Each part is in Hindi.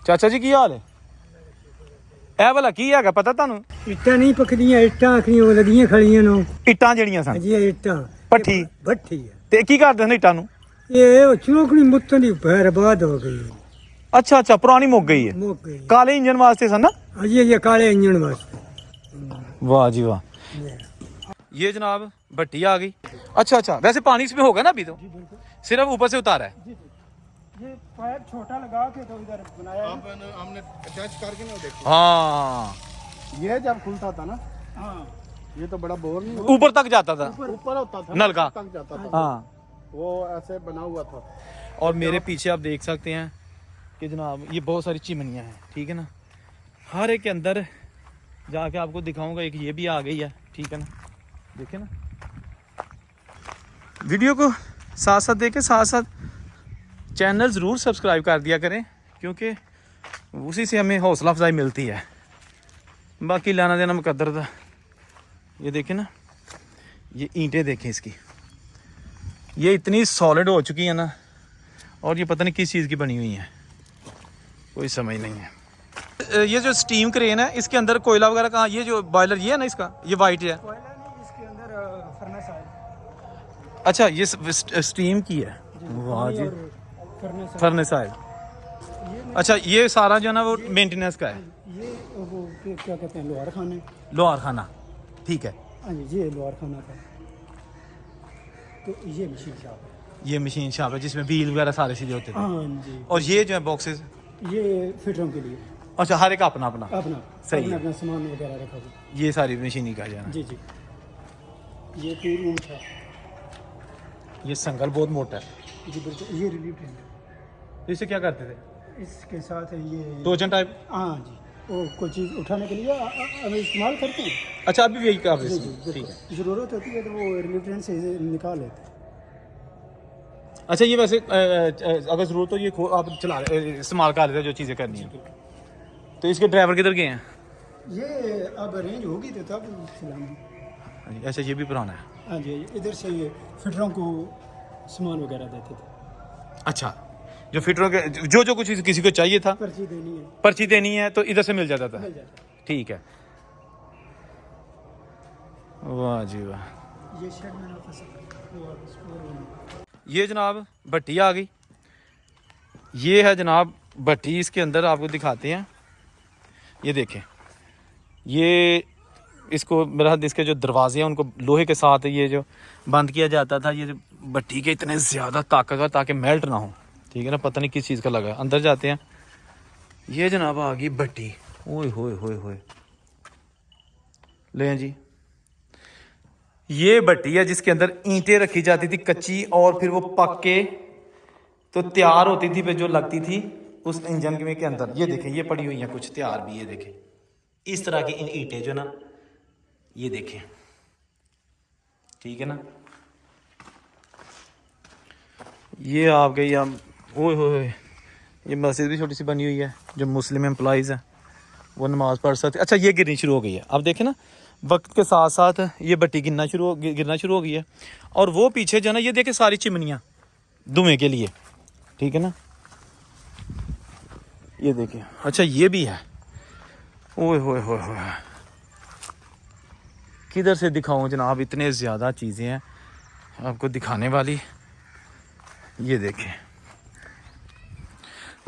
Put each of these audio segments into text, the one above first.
चाचा जी की हाल है? ਇਹ ਵਾਲਾ ਕੀ ਹੈਗਾ ਪਤਾ ਤੁਹਾਨੂੰ? ਇੱਟਾਂ ਨਹੀਂ ਪੱਕਦੀਆਂ, ਇੱਟਾਂ ਆਖਰੀਆਂ ਉਹ ਲੱਗੀਆਂ ਖੜੀਆਂ ਨੂੰ। ਇੱਟਾਂ ਜਿਹੜੀਆਂ ਸਨ ਜੀ ਇੱਟਾਂ ਭੱਠੀ ਭੱਠੀ ਹੈ। ਤੇ ਕੀ ਕਰਦੇ ਨੇ ਇੱਟਾਂ ਨੂੰ? ਇਹ ਚੋਕਣੀ ਮੁੱਤੋਂ ਦੀ ਬਰਬਾਦ ਹੋ ਗਈ। ਅੱਛਾ ਅੱਛਾ, ਪੁਰਾਣੀ ਮੁੱਕ ਗਈ ਹੈ। ਮੁੱਕ ਗਈ। ਕਾਲੇ ਇੰਜਨ ਵਾਸਤੇ ਸਨ ना? जी ये काले इंजन वास्ते। वाह जी वाह। ये जनाब भट्टी आ गई। अच्छा अच्छा, वैसे पानी इसमें होगा ना अभी तो? सिर्फ ऊपर से उतारा है। ये पाइप छोटा लगा के तो इधर बनाया है। हमने अटैच करके ना देखो। हाँ, ये जब खुलता था ना, हाँ ये तो बड़ा बोर नहीं ऊपर तक जाता था ऊपर होता था, नलका तक जाता था। हाँ। वो ऐसे बना हुआ था। और मेरे पीछे आप देख सकते हैं कि जनाब ये बहुत सारी चिमनियाँ हैं, ठीक है ना। हर एक के अंदर जाके आपको दिखाऊंगा। एक ये भी आ गई है, ठीक है ना, देखिए ना। वीडियो को साथ साथ देखें, साथ साथ चैनल ज़रूर सब्सक्राइब कर दिया करें, क्योंकि उसी से हमें हौसला अफजाई मिलती है। बाकी लेना देना मुकद्दर था। ये देखें ना, ये ईंटें देखें इसकी, ये इतनी सॉलिड हो चुकी है ना, और ये पता नहीं किस चीज़ की बनी हुई है, कोई समझ नहीं है। ये जो स्टीम क्रेन है, इसके अंदर कोयला वगैरह कहाँ? ये जो बॉयलर ये है ना, इसका ये वाइट है। कोयला नहीं, इसके अंदर फर्नेस है। अच्छा, ये स्टीम की है। वाह जी, फर्नेस है। अच्छा, ये सारा जो है ना वो मेंटेनेंस का है। ये वो क्या कहते हैं, लोहार खाने। लोहार खाना, ठीक है। हाँ जी, ये लोहार खाना था। तो ये मशीन शॉप है। ये मशीन शॉप है जिसमें व्हील वगैरह सारे चीज़ें होते थे। हाँ जी। और ये जो है बॉक्सेस, ये फिटरों के लिए अच्छा, हर एक अपना अपना अपना सही अपना है। अपना सामान वगैरह रखा हुआ। ये सारी मशीनी का जो है ना। जी जी। ये पूरी रूम था। ये संगल बहुत मोटा है। जी बिल्कुल। ये रिलीफ टेंट, इससे क्या करते थे? इसके साथ है ये टोचन टाइप। हाँ जी, वो कोई चीज़ उठाने के लिए हम इस्तेमाल करते हैं। अच्छा, अभी भी यही काम जी है, जी ठीक है। ज़रूरत होती है तो वो रिलीफ टेंट से इसे निकाल लेते हैं। अच्छा, ये वैसे अगर ज़रूरत हो ये आप चला इस्तेमाल कर लेते हैं जो चीज़ें करनी है। तो इसके ड्राइवर किधर गए हैं? ये अब अरेंज होगी तो तब चलाएंगे। अच्छा, ये भी पुराना है। हाँ जी, इधर से ये फिटरों को सामान वगैरह देते थे। अच्छा, जो फिटरों के जो जो कुछ किसी को चाहिए था, पर्ची देनी है, पर्ची देनी है तो इधर से मिल जाता था। मिल जाता है। ठीक है। वाह जी वाह। ये शेड में ना फंसे। ये जनाब भट्टी आ गई। ये है जनाब भट्टी, इसके अंदर आपको दिखाते हैं। ये देखें, ये इसको मेरा इसके जो दरवाजे हैं उनको लोहे के साथ ये जो बंद किया जाता था। ये भट्टी के इतने ज़्यादा ताकतवर ताकि मेल्ट ना हो, ठीक है ना। पता नहीं किस चीज़ का लगा है। अंदर जाते हैं। ये जनाब आ गई भट्टी। ओए होए होए होए, ले जी। ये भट्टी है जिसके अंदर ईंटें रखी जाती थी कच्ची, और फिर वो पक के तो तैयार होती थी, फिर जो लगती थी उस इंजन के अंदर। ये देखें, ये पड़ी हुई हैं कुछ तैयार भी। ये देखें, इस तरह की इन ईंटें जो ना, ये देखें, ठीक है ना। ये आप गई हम, ओए होए, ये मस्जिद भी छोटी सी बनी हुई है। जो मुस्लिम एम्प्लॉइज़ हैं वो नमाज़ पढ़ सकते। अच्छा, ये गिरनी शुरू हो गई है। अब देखें ना, वक्त के साथ साथ ये भट्टी गिरना शुरू हो गई है। और वो पीछे जो है ना, ये देखें सारी चिमनियाँ धुएँ के लिए, ठीक है ना। ये देखें, अच्छा ये भी है। ओए होए होए होए, किधर से दिखाऊं जनाब, इतने ज़्यादा चीज़ें हैं आपको दिखाने वाली। ये देखें,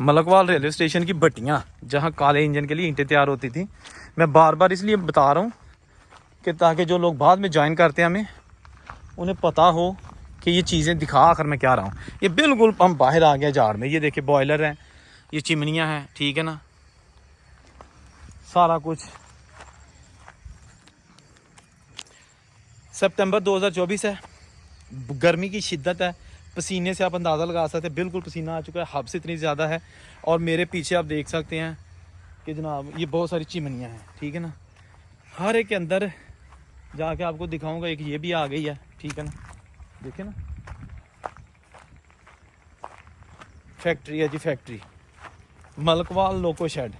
मलकवाल रेलवे स्टेशन की भट्टियाँ, जहाँ काले इंजन के लिए ईंटें तैयार होती थी। मैं बार बार इसलिए बता रहा हूँ कि ताकि जो लोग बाद में ज्वाइन करते हैं हमें, उन्हें पता हो कि ये चीज़ें दिखा आखिर मैं क्या रहा हूँ। ये बिल्कुल हम बाहर आ गए जाड़ में। ये देखिए बॉयलर हैं, ये चिमनियाँ हैं, ठीक है ना, सारा कुछ। सितंबर 2024 है, गर्मी की शिद्दत है, पसीने से आप अंदाज़ा लगा सकते हैं। बिल्कुल पसीना आ चुका है, हब्स इतनी ज़्यादा है। और मेरे पीछे आप देख सकते हैं कि जनाब ये बहुत सारी चिमनियाँ हैं, ठीक है ना। हर एक के अंदर जाके आपको दिखाऊंगा। एक ये भी आ गई है, ठीक है ना, देखिए ना। फैक्ट्री है जी, फैक्ट्री मलकवाल लोको शेड।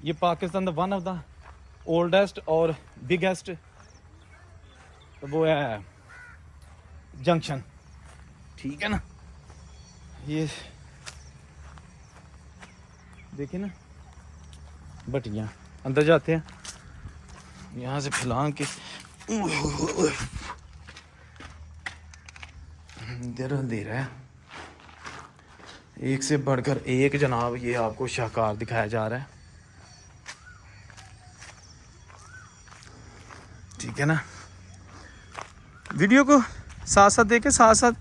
ये Pakistan the one of the oldest और बिगेस्ट वो है जंक्शन, ठीक है ना। ये देखिए ना भट्टियाँ, अंदर जाते हैं यहाँ से फैलांग के इधर अंधेरा है। एक से बढ़कर एक जनाब ये आपको शाहकार दिखाया जा रहा है, ठीक है ना। वीडियो को साथ साथ देखें, साथ साथ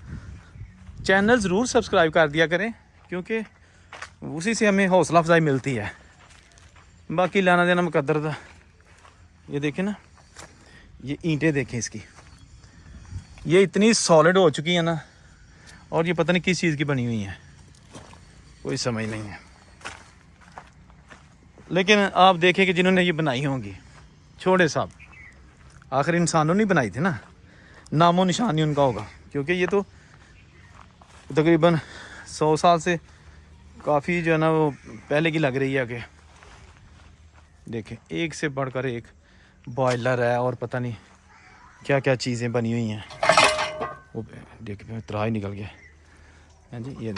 चैनल ज़रूर सब्सक्राइब कर दिया करें, क्योंकि उसी से हमें हौसला अफजाई मिलती है। बाकी लाना देना मुकद्दर था। ये देखें ना, ये ईंटें देखें इसकी, ये इतनी सॉलिड हो चुकी है ना, और ये पता नहीं किस चीज़ की बनी हुई है, कोई समझ नहीं है। लेकिन आप देखें कि जिन्होंने ये बनाई होंगी, छोटे साहब, आखिर इंसानों ने बनाई थी ना, नामो निशान नहीं उनका होगा, क्योंकि ये तो तकरीबन 100 साल से काफ़ी जो है ना वो पहले की लग रही है। कि देखें एक से बढ़कर एक बॉयलर है और पता नहीं क्या क्या चीज़ें बनी हुई हैं। वो देखें त्राह ही निकल गया है जी। ये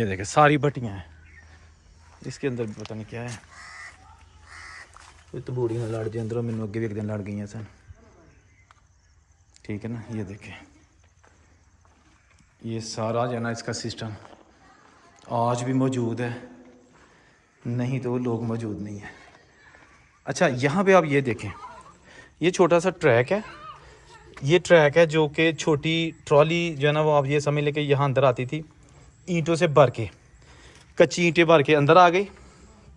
देखें सारी भट्टियाँ हैं, इसके अंदर भी पता नहीं क्या है। कोई तो बूढ़ियाँ लड़ जाए अंदरों, मैंने अगे भी एक दिन लड़ गई सन, ठीक है ना। ये देखें ये सारा जो है ना इसका सिस्टम आज भी मौजूद है, नहीं तो लोग मौजूद नहीं है। अच्छा यहाँ पे आप ये देखें, ये छोटा सा ट्रैक है, ये ट्रैक है जो कि छोटी ट्रॉली जो है ना वो आप ये समझ लें कि यहाँ अंदर आती थी ईंटों से भर के, कच्ची ईंटें भर के अंदर आ गई,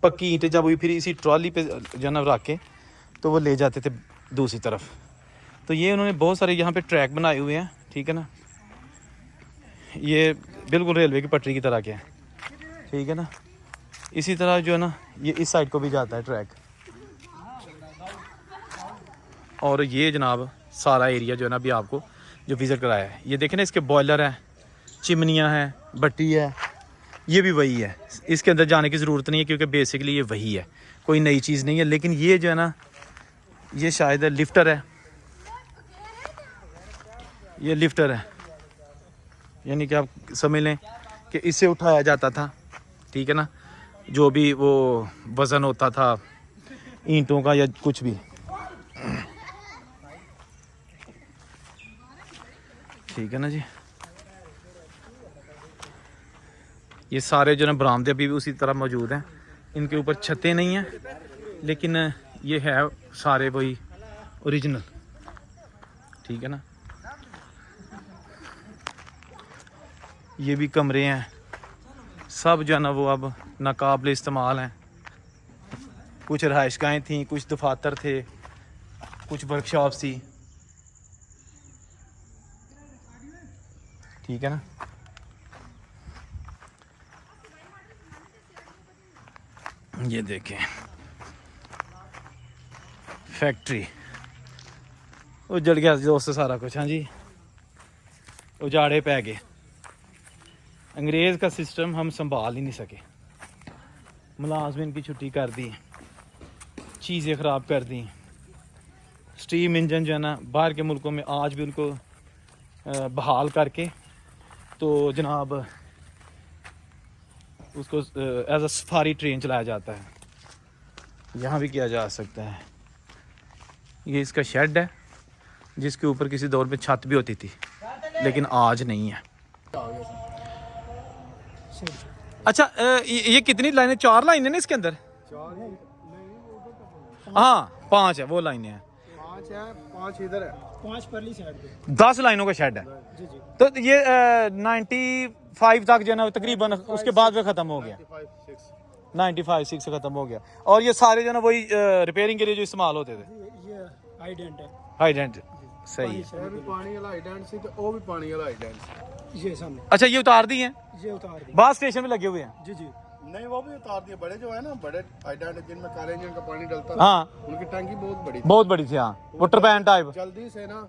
पक्की ईंटें जब हुई फिर इसी ट्रॉली पे जो है ना रख के तो वो ले जाते थे दूसरी तरफ। तो ये उन्होंने बहुत सारे यहाँ पे ट्रैक बनाए हुए हैं, ठीक है ना। ये बिल्कुल रेलवे की पटरी की तरह के हैं, ठीक है ना। इसी तरह जो है ना ये इस साइड को भी जाता है ट्रैक। और ये जनाब सारा एरिया जो है ना अभी आपको जो विज़िट कराया है, ये देखें ना, इसके बॉयलर हैं, चिमनियाँ हैं, भट्टी है, ये भी वही है। इसके अंदर जाने की ज़रूरत नहीं है, क्योंकि बेसिकली ये वही है, कोई नई चीज़ नहीं है। लेकिन ये जो है ना ये शायद लिफ्टर है, ये लिफ्टर है, यानी कि आप समझ लें कि इससे उठाया जाता था, ठीक है ना, जो भी वो वज़न होता था ईंटों का या कुछ भी, ठीक है ना जी। ये सारे जो है बरामदे अभी भी उसी तरह मौजूद हैं, इनके ऊपर छतें नहीं हैं, लेकिन ये है सारे वही ओरिजिनल, ठीक है ना। ये भी कमरे हैं, सब जो है ना वो अब नाकाबिल इस्तेमाल हैं। कुछ रहायशगाहें थी, कुछ दफातर थे, कुछ वर्कशॉप्स थी, ठीक है ना। ये देखें फैक्ट्री उजड़ गया दोस्त सारा कुछ। हाँ जी, उजाड़े पै गए। अंग्रेज़ का सिस्टम हम संभाल ही नहीं सके, मुलाजमिन की छुट्टी कर दी, चीज़ें ख़राब कर दी। स्टीम इंजन जो है ना बाहर के मुल्कों में आज भी उनको बहाल करके तो जनाब उसको एज अ सफारी ट्रेन चलाया जाता है, यहाँ भी किया जा सकता है। ये इसका शेड है जिसके ऊपर किसी दौर में छत भी होती थी, लेकिन आज नहीं है। अच्छा ये कितनी लाइनें? 4 लाइनें ना इसके अंदर? हाँ 5 है, वो लाइनें हैं। 5 है, 5 इधर है, 5 परली साइड पे 10 लाइनों का शेड है। जी जी। तो ये 95 तक जो है ना तकरीबन, उसके बाद में ख़त्म हो गया। 95-6 से ख़त्म हो गया। और ये सारे जो है ना वही रिपेयरिंग के लिए जो इस्तेमाल होते थे। ये हाइडेंट है, हाइडेंट सही है। ये भी पानी वाला हाइडेंट सी, तो वो भी पानी वाला हाइडेंट। ये सामने अच्छा ये उतार दी हैं, ये उतार दी। बस स्टेशन में लगे हुए हैं। जी जी। नहीं वो भी उतार दिए, बड़े जो है ना, बड़े हाइडेंट जिनमें काले इंजन का पानी डलता था, हाँ उनकी टंकी बहुत बड़ी थी। बहुत बड़ी थी, हाँ वो टर्बाइन टाइप। जल्दी से ना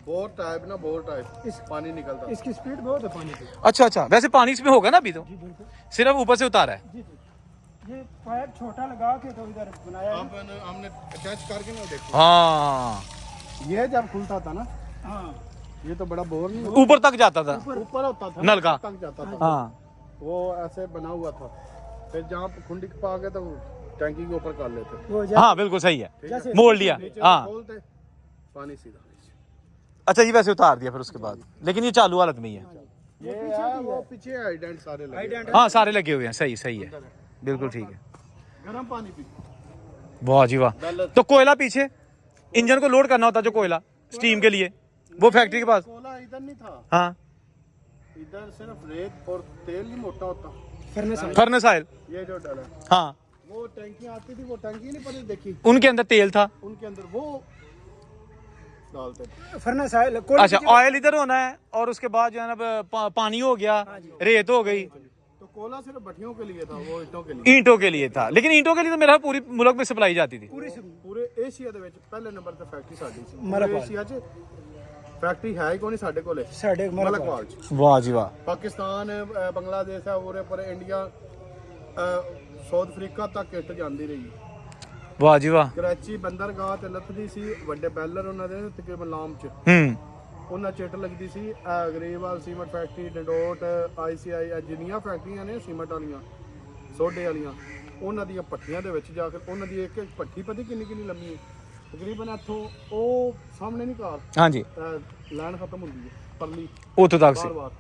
बोर टाइप इस पानी निकलता। इसकी स्पीड बहुत है पानी की। अच्छा वैसे पानी इसमें होगा ना अभी तो? जी बिल्कुल। सिर्फ ऊपर से उतारा है। जी जी। ये पाइप छोटा लगा के तो इधर बनाया है। हमने अटैच करके ना देखो, हाँ ये जब खुलता था ना, हाँ ये तो बड़ा बोर नहीं ऊपर तक जाता था ऊपर होता था नल का। तक जाता था हाँ वो ऐसे बना हुआ था फिर जहाँ खुंडी पा के तो टैंकी के ऊपर कर लेते वो हाँ बिल्कुल सही है, जैसे मोड़ लिया। नीचे हाँ खोलते पानी सीधा नीचे। अच्छा ये वैसे उतार दिया फिर उसके बाद, लेकिन ये चालू हालत में ही है। ये है वो पीछे आइडेंट सारे लगे आइडेंट हाँ सारे लगे हुए हैं, सही सही है, बिल्कुल ठीक है। गर्म पानी पी वाह जी वाह। तो कोयला पीछे इंजन को लोड करना होता जो कोयला स्टीम के लिए, वो फैक्ट्री के पास। कोला इधर नहीं था, हाँ इधर सिर्फ रेत और तेल ही मोटा होता। Furnace oil. ये जो डाला हाँ वो टैंकी आती थी, वो टैंकी नहीं पड़ी देखी, उनके अंदर तेल था। उनके अंदर वो डालते थे। फर्नेस ऑयल अच्छा ऑयल इधर होना है और उसके बाद जो है ना पानी हो गया, रेत हो गई। तो कोला सिर्फ भट्टियों के लिए था, वो ईंटों के लिए। ईंटों के लिए था, लेकिन ईंटों के लिए तो मेरा पूरी मुल्क में सप्लाई जाती थी। पूरे एशिया ਦੇ ਵਿੱਚ ਪਹਿਲੇ ਨੰਬਰ ਤੇ ਫੈਕਟਰੀ ਸਾਡੀ ਸੀ। ਮਲਕਵਾਲ। ਏਸ਼ੀਆ 'ਚ ਫੈਕਟਰੀ ਹੈ ਹੀ ਕੋਈ ਨਹੀਂ ਸਾਡੇ ਕੋਲੇ, ਸਾਡੇ ਮਲਕਵਾਲ 'ਚ। वाह जी वाह। ਪਾਕਿਸਤਾਨ ਬੰਗਲਾਦੇਸ਼ ਹੈ ਉਰੇ ਪਰ ਇੰਡੀਆ ਸਾਊਥ ਅਫਰੀਕਾ ਤੱਕ ਇੱਟ ਜਾਂਦੀ ਰਹੀ। वाह जी वाह। ਕਰਾਚੀ ਬੰਦਰਗਾਹ ਤੇ ਲੱਥਦੀ ਸੀ, ਵੱਡੇ ਬੈਲਰ ਉਹਨਾਂ ਦੇ ਤਕਰੀਬਨ ਲਾਮ 'ਚ ਉਹਨਾਂ ਚਿੱਟ ਲੱਗਦੀ ਸੀ। ਗਰੇਵਾਲ ਸੀਮੈਂਟ ਫੈਕਟਰੀ, ਡੰਡੋਟ, ਆਈਸੀਆਈ, ਜਿੰਨੀਆਂ ਫੈਕਟਰੀਆਂ ਨੇ ਸੀਮੈਂਟ ਵਾਲੀਆਂ ਸੋਡੇ ਵਾਲੀਆਂ, ਉਹਨਾਂ ਦੀਆਂ ਭੱਠੀਆਂ ਦੇ ਵਿੱਚ ਜਾ ਕੇ ਉਹਨਾਂ ਦੀ ਇੱਕ ਇੱਕ ਭੱਠੀ ਪਤਾ ਕਿੰਨੀ ਕਿੰਨੀ ਲੰਮੀ ਹੈ, ਤਕਰੀਬਨ ਇੱਥੋਂ ਉਹ ਸਾਹਮਣੇ ਨਹੀਂ ਕਾਰ हाँ जी ਲਾਈਨ ਖਤਮ ਹੁੰਦੀ ਹੈ ਪਰਲੀ उतो तक से। ਬਾਰ-ਬਾਰ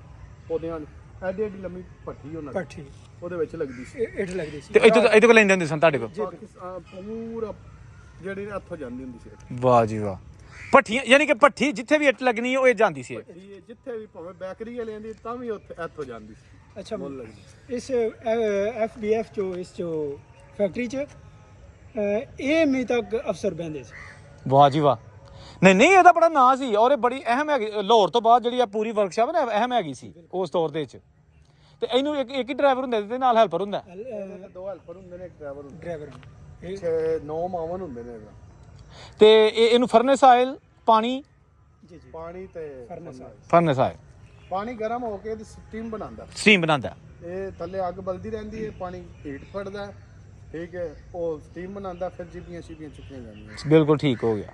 ਪੌਦਿਆਂ ਦੀ ਐਡੀ ਐਡੀ ਲੰਮੀ ਭੱਠੀ ਉਹਨਾਂ ਦੀ ਪੱਠੀ ਉਹਦੇ ਵਿੱਚ ਲੱਗਦੀ ਸੀ। ਇੱਟ ਲੱਗਦੀ ਸੀ। ਤੇ ਇਤੋਂ ਕੋ ਲੈਂਦੇ ਹੁੰਦੇ ਸਨ ਤੁਹਾਡੇ ਕੋਲ? ਪਾਕਿਸਤਾਨ ਪੂਰਾ ਜਿਹੜੀ ਇੱਥੋਂ ਜਾਂਦੀ ਹੁੰਦੀ ਸੀ ਵਾਹ ਜੀ ਵਾਹ। ਭੱਠੀਆਂ ਯਾਨੀ ਕਿ ਭੱਠੀ ਜਿੱਥੇ ਵੀ ਇੱਟ ਲੱਗਣੀ ਉਹ ਇਹ ਜਾਂਦੀ ਸੀ। ਇਹ ਜਿੱਥੇ ਵੀ ਭਾਵੇਂ ਬੈਕਰੀ ਵਾਲਿਆਂ ਦੀ ਤਾਂ ਵੀ ਉੱਥੇ ਇੱਥੋਂ ਜਾਂਦੀ ਸੀ। ਅੱਛਾ ਮੁੱਲ ਲੱਗਦੀ ਇਸ ਐਫਬੀਐਫ ਚੋ ਇਸ ਚੋ ਫੈਕਟਰੀ ਚ ਇਹ ਤੱਕ ਅਫਸਰ ਬਹਿੰਦੇ ਸੀ। ਵਾਹ ਜੀ ਵਾਹ। ਨਹੀਂ ਨਹੀਂ ਇਹਦਾ ਬੜਾ ਨਾਂ ਸੀ ਔਰ ਇਹ ਬੜੀ ਅਹਿਮ ਹੈਗੀ। ਲਾਹੌਰ ਤੋਂ ਬਾਅਦ ਜਿਹੜੀ ਆ ਪੂਰੀ ਵਰਕਸ਼ਾਪ ਨਾ ਅਹਿਮ ਹੈਗੀ ਸੀ ਉਸ ਤੌਰ ਦੇ ਵਿੱਚ। ਤੇ ਇਹਨੂੰ ਇੱਕ ਹੀ ਡਰਾਈਵਰ ਹੁੰਦਾ ਤੇ ਨਾਲ ਹੈਲਪਰ ਹੁੰਦਾ। ਦੋ ਹੈਲਪਰ ਹੁੰਦੇ ਨੇ, ਇੱਕ ਡਰਾਈਵਰ ਹੁੰਦਾ, ਡਰਾਈਵਰ 9 ਮਾਵਨ ਹੁੰਦੇ ਨੇ। ਤੇ ਇਹਨੂੰ ਫਰਨੈਸ ਆਇਲ ਪਾਣੀ ਜੀ ਜੀ ਪਾਣੀ ਤੇ ਫਰਨੈਸ ਆਇਲ ਪਾਣੀ ਗਰਮ ਹੋ ਕੇ ਇਹਦੀ ਸਟੀਮ ਬਣਾਉਂਦਾ। ਸਟੀਮ ਬਣਾਉਂਦਾ। ਇਹ ਥੱਲੇ ਅੱਗ ਬਲਦੀ ਰਹਿੰਦੀ ਹੈ, ਪਾਣੀ ਹੀਟ ਫੜਦਾ, ਠੀਕ ਹੈ, ਉਹ ਸਟੀਮ ਬਣਾਉਂਦਾ, ਫਿਰ ਜੀਪੀਆਂ ਚੁੱਕੀਆਂ ਜਾਂਦੀਆਂ। ਬਿਲਕੁਲ ਠੀਕ ਹੋ ਗਿਆ।